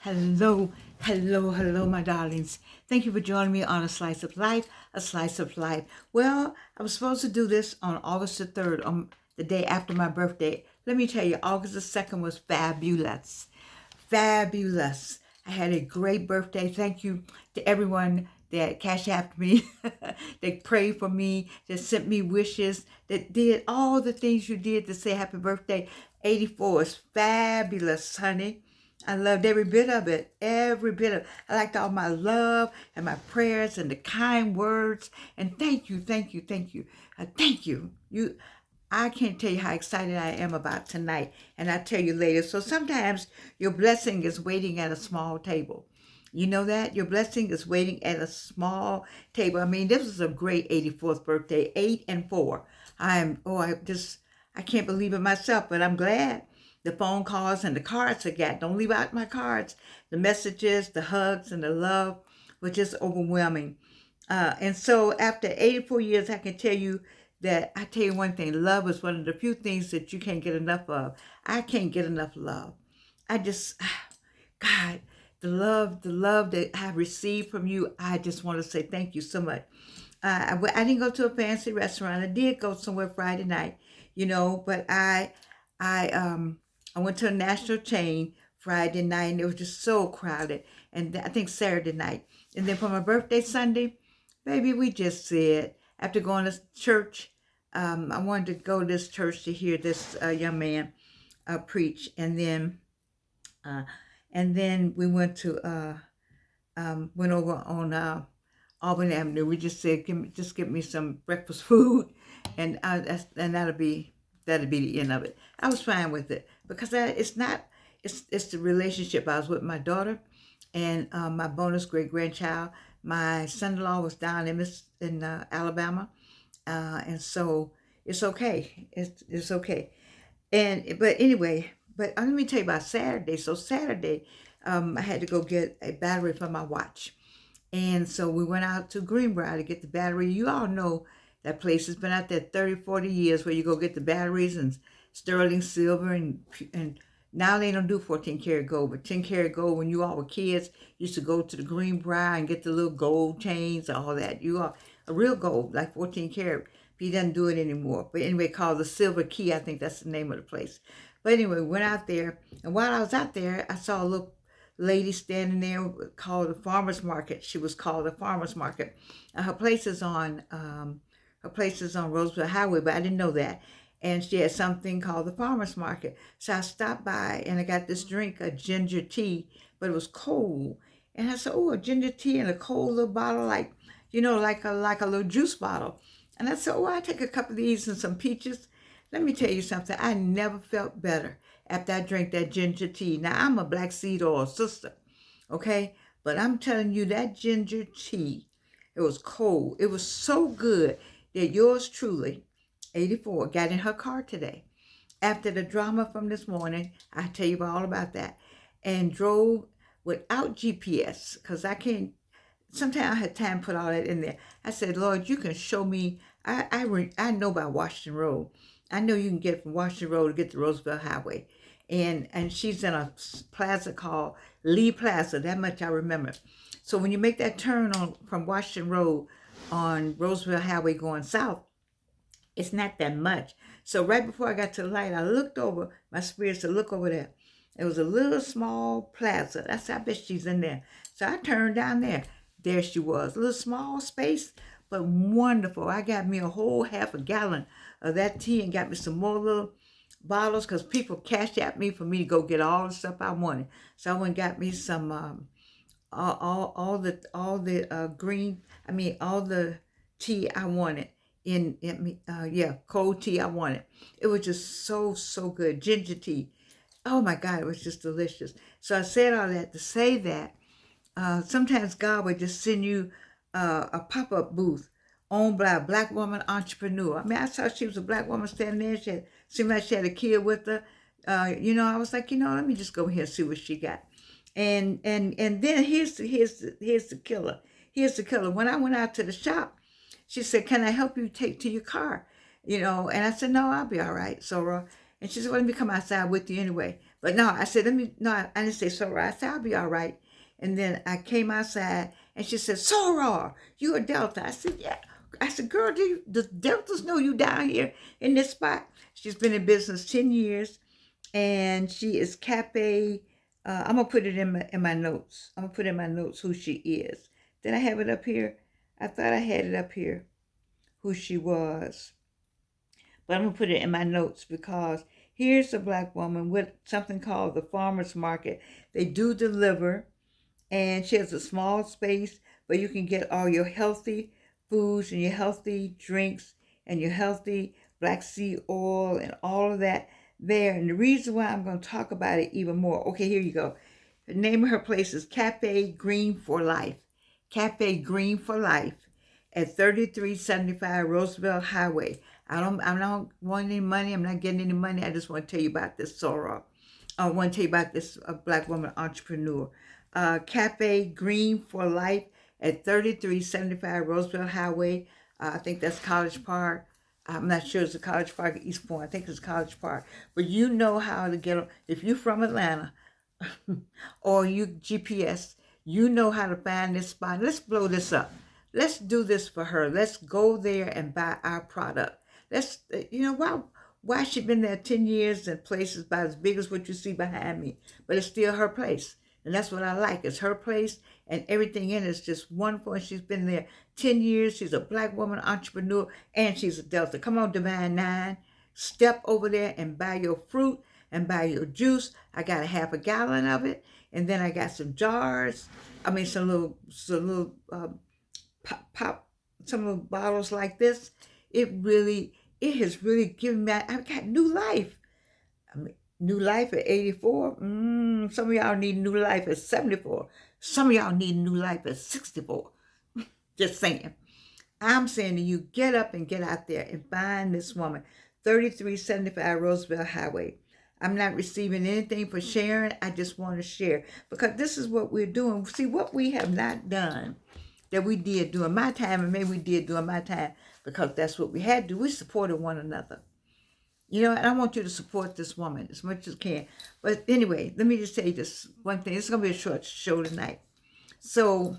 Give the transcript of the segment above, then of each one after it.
Hello, hello, my darlings. Thank you for joining me on A Slice of Life, A Slice of Life. Well, I was supposed to do this on August the 3rd, on the day after my birthday. Let me tell you, August the 2nd was fabulous. Fabulous. I had a great birthday. Thank you to everyone that cash apped me, they prayed for me, that sent me wishes, that did all the things you did to say happy birthday. 84 is fabulous, honey. I loved every bit of it, every bit of it. I liked all my love and my prayers and the kind words. And thank you, thank you, thank you. Thank you. I can't tell you how excited I am about tonight. And I'll tell you later. So sometimes your blessing is waiting at a small table. You know that? Your blessing is waiting at a small table. I mean, this was a great 84th birthday, 8 and 4. I can't believe it myself, but I'm glad. The phone calls and the cards I got. Don't leave out my cards. The messages, the hugs, and the love was just overwhelming. And so after 84 years, I can tell you that I tell you one thing, love is one of the few things that you can't get enough of. I can't get enough love. I just, God, the love that I received from you, I just want to say thank you so much. I didn't go to a fancy restaurant. I did go somewhere Friday night, but I went to a national chain Friday night, and it was just so crowded. And I think Saturday night. And then for my birthday Sunday, baby, we just said, after going to church, I wanted to go to this church to hear this young man preach. And then we went over on Auburn Avenue. We just said, get me some breakfast food, and that'll be the end of it. I was fine with it because it's the relationship. I was with my daughter and my bonus great grandchild. My son-in-law was down in Alabama, and so it's okay. It's okay. But anyway, let me tell you about Saturday. So Saturday, I had to go get a battery for my watch. And so we went out to Greenbrier to get the battery. You all know that place has been out there 30, 40 years where you go get the batteries and sterling silver and now they don't do 14 karat gold, but 10 karat gold. When you all were kids, you used to go to the Greenbrier and get the little gold chains and all that. You all, a real gold, like 14 karat. He doesn't do it anymore. But anyway, called the Silver Key. I think that's the name of the place. But anyway, went out there. And while I was out there, I saw a little lady standing there called the farmer's market. She was called the farmer's market. Her place is on Roosevelt Highway, but I didn't know that. And she had something called the farmer's market. So I stopped by and I got this drink, a ginger tea, but it was cold. And I said, oh, a ginger tea in a cold little bottle, like a little juice bottle. And I said, oh, I'll take a couple of these and some peaches. Let me tell you something. I never felt better after I drank that ginger tea. Now, I'm a black seed oil sister, okay? But I'm telling you, that ginger tea, it was cold. It was so good that yours truly, 84, got in her car today. After the drama from this morning, I tell you all about that, and drove without GPS, because I can't, sometimes I had time to put all that in there. I said, Lord, you can show me. I know about Washington Road. I know you can get from Washington Road to get to Roosevelt Highway. And she's in a plaza called Lee Plaza. That much I remember. So when you make that turn from Washington Road on Roosevelt Highway going south, it's not that much. So right before I got to the light, I looked over, my spirit said, look over there. It was a little small plaza. I said, I bet she's in there. So I turned down there. There she was. A little small space, but wonderful. I got me a whole half a gallon of that tea and got me some more little bottles because people cashed at me for me to go get all the stuff I wanted. So I went and got me some all the green. I mean all the tea I wanted cold tea I wanted. It was just so good. Ginger tea. Oh my God, it was just delicious. So I said all that to say that sometimes God would just send you a pop-up booth owned by a black woman entrepreneur. I mean, I saw she was a black woman standing there. Seemed like she had a kid with her. I was like, let me just go here and see what she got. And then here's the killer. Here's the killer. When I went out to the shop, she said, can I help you take to your car? And I said, no, I'll be all right. So, and she said, well, let me come outside with you anyway. But no, I said, let me, no, I didn't say Soror. I said, I'll be all right. And then I came outside and she said, Soror, you a Delta. I said, yeah. I said, girl, the Deltas know you down here in this spot? She's been in business 10 years and she is Cafe. I'm going to put it in my notes. I'm going to put in my notes who she is. Did I have it up here? I thought I had it up here, who she was. But I'm going to put it in my notes because here's a Black woman with something called the Farmer's Market. They do deliver, and she has a small space, but you can get all your healthy foods and your healthy drinks and your healthy black seed oil and all of that there. And the reason why I'm going to talk about it even more, okay, here you go. The name of her place is Cafe Green for Life. Cafe Green for Life at 3375 Roosevelt Highway. I don't want any money. I'm not getting any money. I just want to tell you about this soror. I want to tell you about this Black woman entrepreneur. Cafe Green for Life at 3375 Roosevelt Highway. I think that's College Park. I'm not sure it's a College Park at East Point. I think it's College Park. But you know how to get, if you're from Atlanta or you GPS, you know how to find this spot. Let's blow this up. Let's do this for her. Let's go there and buy our product. Let's, why she been there 10 years and places about as big as what you see behind me, but it's still her place. And that's what I like. It's her place and everything in it is just wonderful. And she's been there 10 years. She's a Black woman entrepreneur and she's a Delta. Come on, Divine Nine. Step over there and buy your fruit and buy your juice. I got a half a gallon of it. And then I got some jars. Some little pop, some little bottles like this. It has really given me, I've got new life. New life at 84. Some of y'all need new life at 74. Some of y'all need new life at 64. Just saying. I'm saying to you, get up and get out there and find this woman. 3375 Roosevelt Highway. I'm not receiving anything for sharing. I just want to share because this is what we're doing. See, what we have not done that we did during my time, and maybe we did during my time because that's what we had to do. We supported one another. And I want you to support this woman as much as you can. But anyway, let me just tell you this one thing. It's going to be a short show tonight. So,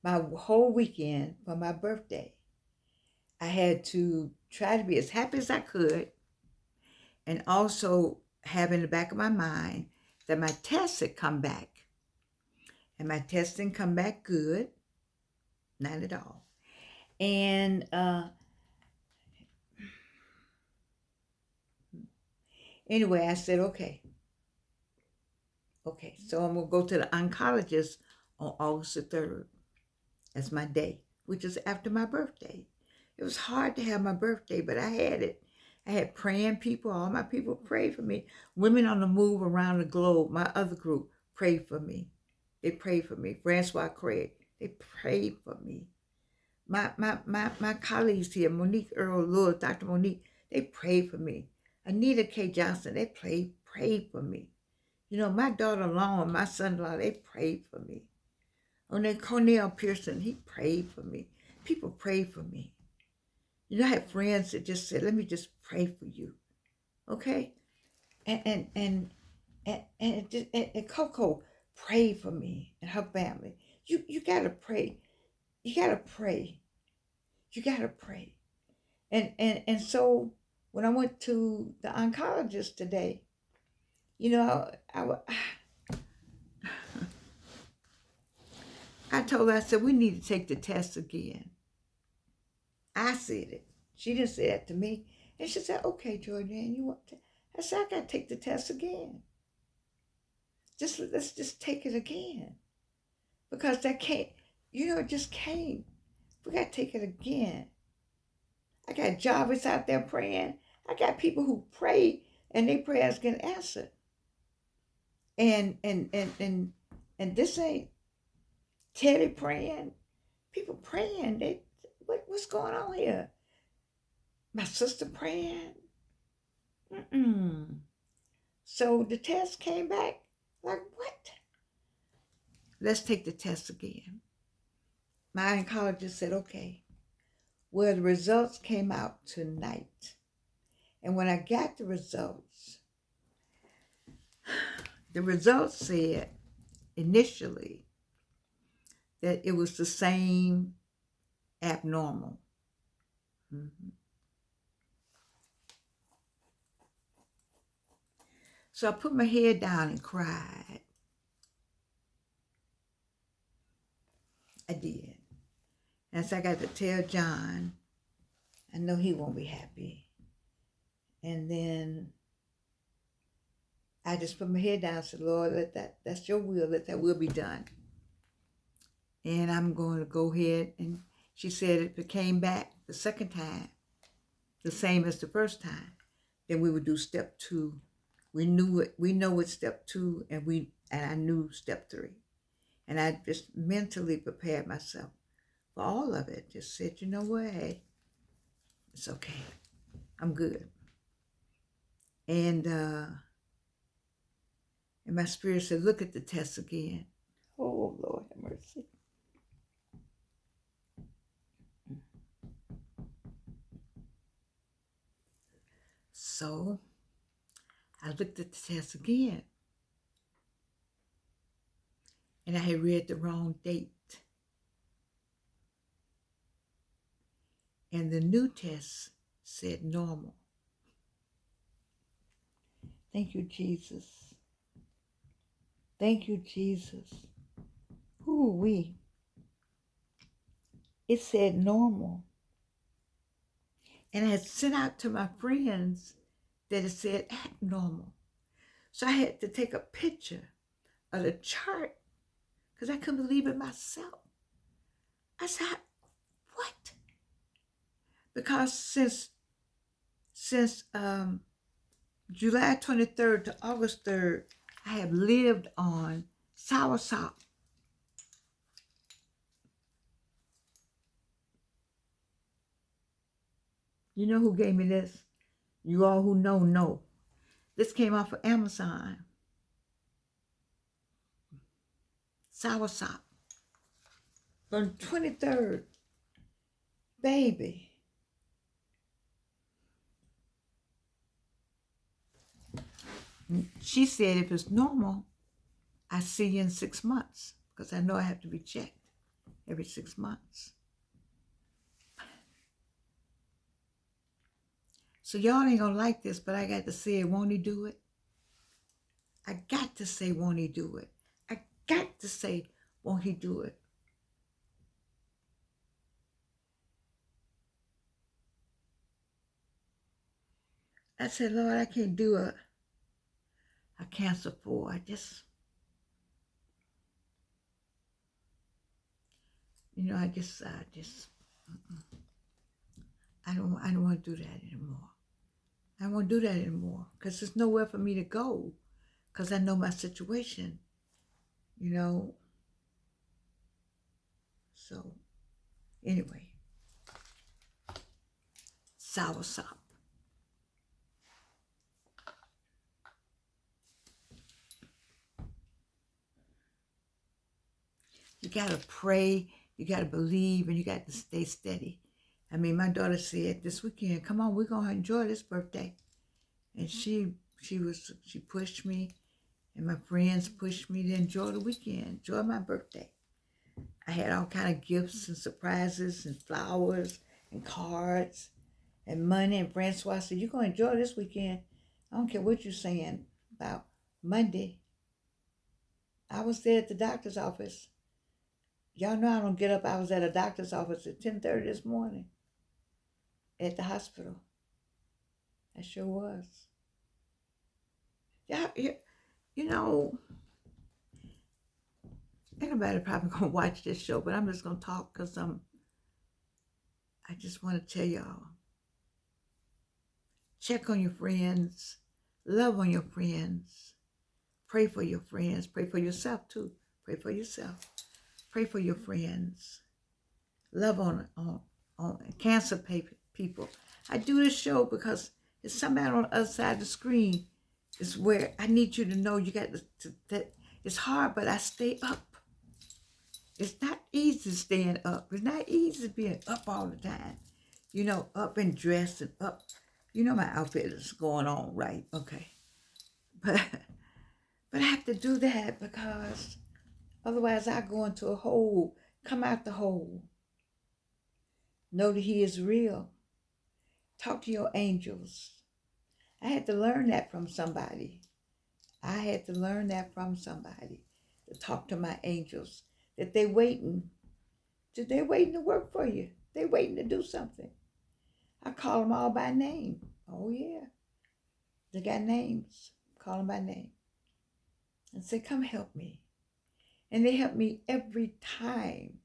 my whole weekend for my birthday, I had to try to be as happy as I could and also have in the back of my mind that my tests had come back. And my tests didn't come back good. Not at all. And anyway, I said, okay, so I'm going to go to the oncologist on August the 3rd. That's my day, which is after my birthday. It was hard to have my birthday, but I had it. I had praying people. All my people prayed for me. Women on the Move around the globe, my other group, prayed for me. They prayed for me. Francois Craig, they prayed for me. My colleagues here, Monique Earl Lewis, Dr. Monique, they prayed for me. Anita K. Johnson, they prayed for me. My daughter-in-law and my son-in-law, they prayed for me. And then Cornell Pearson, he prayed for me. People prayed for me. I had friends that just said, let me just pray for you. Okay? And Coco prayed for me and her family. You gotta pray. You gotta pray. You gotta pray. And so when I went to the oncologist today, I told her, I said, we need to take the test again. I said it. She didn't say that to me. And she said, okay, Jordan, you want to? I said, I got to take the test again. Let's just take it again. Because that can't, it just came. We got to take it again. I got Jarvis out there praying. I got people who pray and their prayers get answered. And this ain't Teddy praying. People praying. What's going on here? My sister praying. So the test came back. Like, what? Let's take the test again. My oncologist said, okay. Well, the results came out tonight. And when I got the results said initially that it was the same abnormal. Mm-hmm. So I put my head down and cried. I did. And so I got to tell John, I know he won't be happy. And then I just put my head down and said, Lord, that's your will, let that will be done. And I'm going to go ahead. And she said if it came back the second time, the same as the first time, then we would do step 2. We know it's step 2, and I knew step 3. And I just mentally prepared myself for all of it. Just said, you know what, hey, it's okay. I'm good. And my spirit said, look at the test again. Oh, Lord have mercy. So I looked at the test again. And I had read the wrong date. And the new test said normal. Thank you, Jesus. Thank you, Jesus. Ooh-wee. It said normal. And I had sent out to my friends that it said abnormal. So I had to take a picture of the chart because I couldn't believe it myself. I said, what? Because since July 23rd to August 3rd, I have lived on soursop. You know who gave me this? You all who know. This came off of Amazon. Soursop. On 23rd, baby. She said if it's normal, I see you in 6 months because I know I have to be checked every 6 months. So y'all ain't gonna like this, but I got to say it. Won't he do it? I got to say, won't he do it? I got to say, won't he do it? I said, Lord, I can't do a cancer 4. I just, I don't want to do that anymore. I don't want to do that anymore because there's nowhere for me to go because I know my situation, So, anyway, soursop. You got to pray, you got to believe, and you got to stay steady. I mean, my daughter said this weekend, come on, we're going to enjoy this birthday. And she pushed me, and my friends pushed me to enjoy the weekend, enjoy my birthday. I had all kind of gifts and surprises and flowers and cards and money. And Francois said, you're going to enjoy this weekend. I don't care what you're saying about Monday. I was there at the doctor's office. Y'all know I don't get up. I was at a doctor's office at 10:30 this morning at the hospital. I sure was. Yeah, ain't nobody probably gonna watch this show, but I'm just gonna talk because I just want to tell y'all, check on your friends, love on your friends, pray for your friends, pray for yourself too. Pray for yourself. Pray for your friends. Love on cancer people. I do this show because there's somebody on the other side of the screen. Is where I need you to know you got that it's hard, but I stay up. It's not easy staying up. It's not easy being up all the time. Up and dressed and up. You know my outfit is going on, right? Okay. But but I have to do that because otherwise I go into a hole, come out the hole. Know that he is real. Talk to your angels. I had to learn that from somebody. I had to learn that from somebody to talk to my angels. That they waiting. That they waiting to work for you. They waiting to do something. I call them all by name. Oh yeah. They got names. Call them by name. And say, come help me. And they help me every time.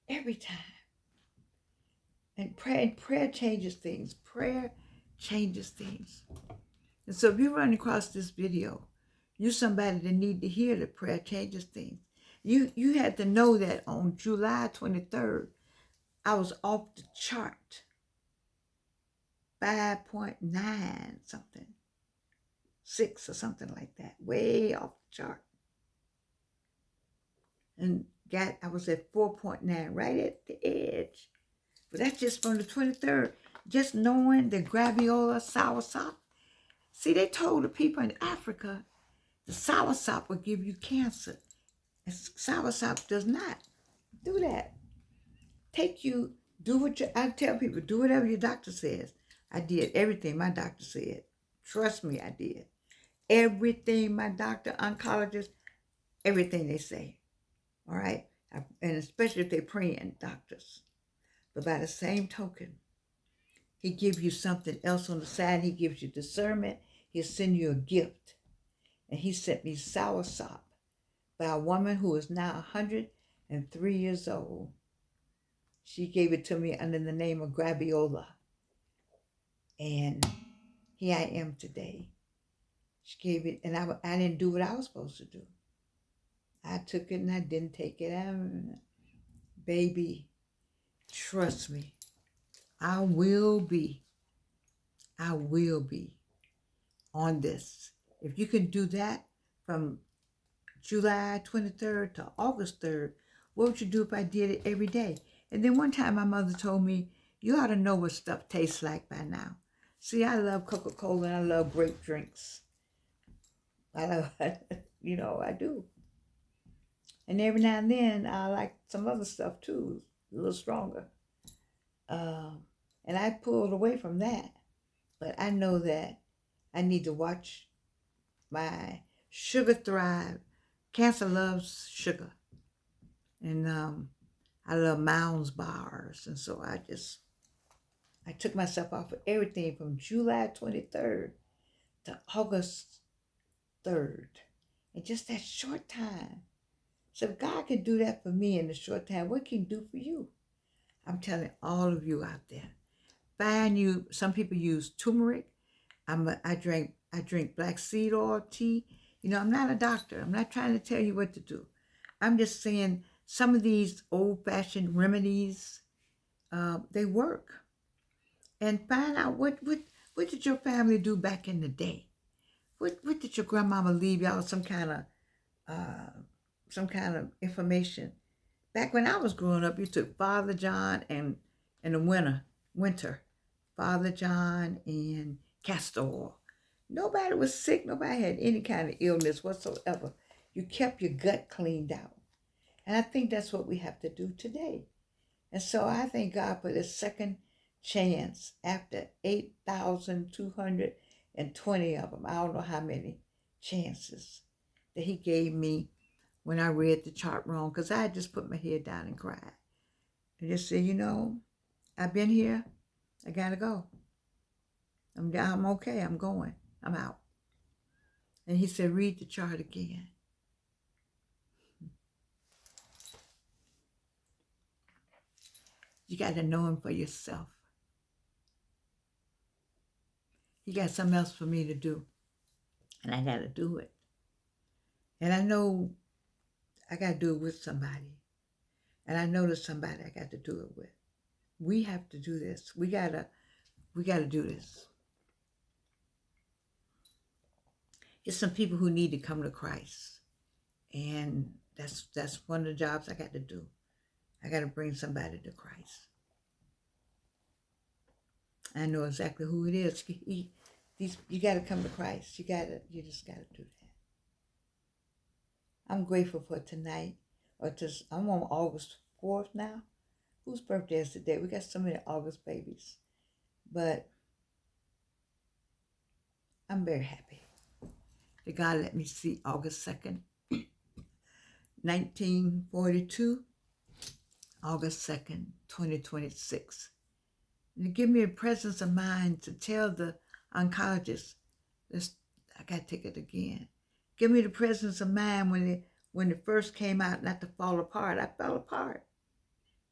Every time. And prayer changes things. Prayer changes things. And so if you run across this video, you're somebody that need to hear that prayer changes things. You had to know that on July 23rd, I was off the chart. 5.9 something. 6 or something like that. Way off the chart. And I was at 4.9, right at the edge. But that's just from the 23rd. Just knowing the graviola soursop. See, they told the people in Africa the soursop will give you cancer. And soursop does not do that. I tell people, do whatever your doctor says. I did everything my doctor said. Trust me, I did. Everything my doctor, oncologist, everything they say. All right? And especially if they're praying doctors. But by the same token, he gives you something else on the side. He gives you discernment. He'll send you a gift. And he sent me soursop by a woman who is now 103 years old. She gave it to me under the name of Graviola. And here I am today. She gave it, and I didn't do what I was supposed to do. I took it and I didn't take it. Baby, trust me. I will be on this. If you can do that from July 23rd to August 3rd, what would you do if I did it every day? And then one time my mother told me, you ought to know what stuff tastes like by now. See, I love Coca-Cola and I love grape drinks. I love, I do. And every now and then I like some other stuff too, a little stronger. And I pulled away from that. But I know that I need to watch my sugar thrive. Cancer loves sugar. And I love Mounds bars. And so I took myself off of everything from July 23rd to August 3rd. In just that short time. So if God can do that for me in a short time, what can He do for you? I'm telling all of you out there. Some people use turmeric. I drink black seed oil tea. I'm not a doctor. I'm not trying to tell you what to do. I'm just saying some of these old-fashioned remedies, they work. And find out what did your family do back in the day? What did your grandmama leave y'all some kind of information? Back when I was growing up, you took Father John and in the winter, Father John and castor oil. Nobody was sick. Nobody had any kind of illness whatsoever. You kept your gut cleaned out. And I think that's what we have to do today. And so I thank God for this second chance after 8,220 of them. I don't know how many chances that He gave me when I read the chart wrong, because I just put my head down and cried. And just said, I've been here. I got to go. I'm okay. I'm going. I'm out. And He said, read the chart again. You got to know Him for yourself. He got something else for me to do. And I got to do it. And I know I got to do it with somebody. And I know there's somebody I got to do it with. We have to do this. We got to do this. It's some people who need to come to Christ. And that's one of the jobs I got to do. I got to bring somebody to Christ. I know exactly who it is. You got to come to Christ. You just got to do that. I'm grateful for tonight. I'm on August 4th now. Whose birthday is today? We got so many August babies. But I'm very happy that God let me see August 2nd, 1942, August 2nd, 2026. And to give me a presence of mind to tell the oncologist, I got to take it again. Give me the presence of mind when it first came out, not to fall apart. I fell apart.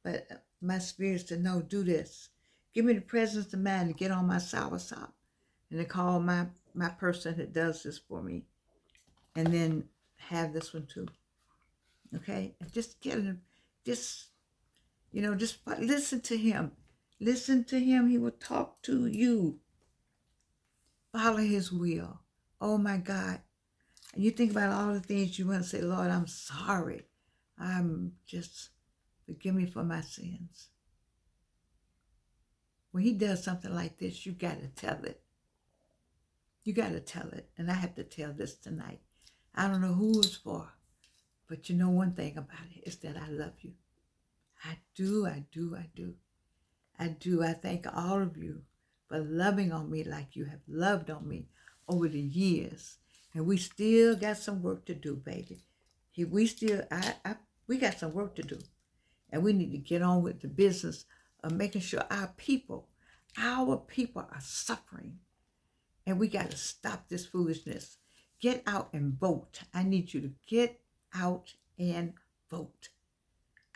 But my spirit's to know, do this. Give me the presence of mind to get on my soursop and to call my person that does this for me. And then have this one too. Okay? And just get him, just listen to him. Listen to him. He will talk to you. Follow his will. Oh my God. And you think about all the things you want to say, Lord, I'm sorry. Forgive me for my sins. When he does something like this, you got to tell it. You got to tell it. And I have to tell this tonight. I don't know who it's for, but you know one thing about it is that I love you. I do. I thank all of you for loving on me like you have loved on me over the years. And we still got some work to do, baby. We got some work to do. And we need to get on with the business of making sure our people are suffering. And we got to stop this foolishness. Get out and vote. I need you to get out and vote.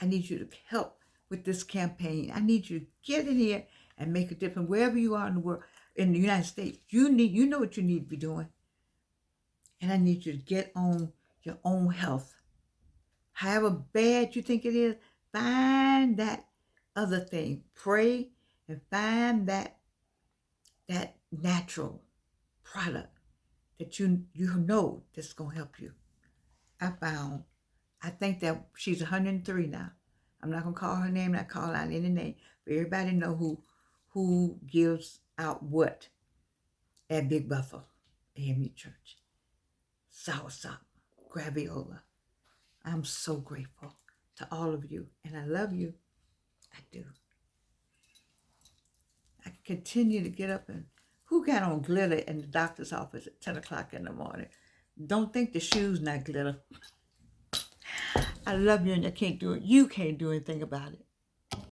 I need you to help with this campaign. I need you to get in here and make a difference wherever you are in the world. In the United States, you know what you need to be doing. And I need you to get on your own health. However bad you think it is, find that other thing. Pray and find that natural product that you know that's going to help you. I think that she's 103 now. I'm not going to call her name, not call out any name, but everybody know who gives out what at Big Buffalo AME Church. Soursop, graviola. I'm so grateful to all of you, and I love you. I do. I can continue to get up and who got on glitter in the doctor's office at 10 o'clock in the morning? Don't think the shoes not glitter. I love you and I can't do it. You can't do anything about it.